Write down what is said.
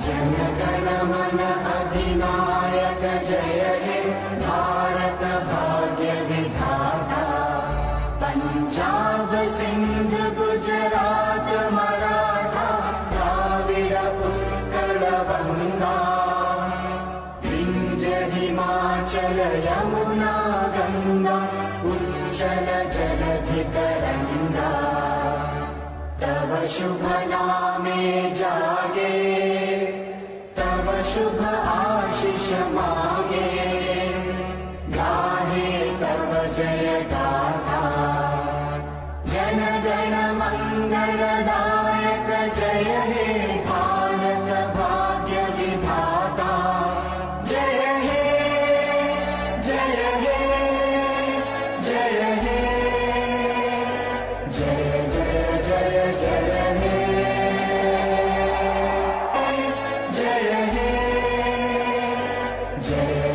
जनगण मन अधिनायक जय हे भारत भाग्य विधाता। पंजाब सिंध गुजरात मराठा द्राविड उत्कल बंगा। विंध्य हिमाचल यमुना गंगा उच्चल जलधि तरंगा। तव शुभ नामे जागे तव शुभ आशीष मागे। गाहे तव जय गाथा जनगण मंगलदायक जय हे भारत भाग्य विधाता। जय हे जय हे जय हे जय जय जय जय हे जय हे जय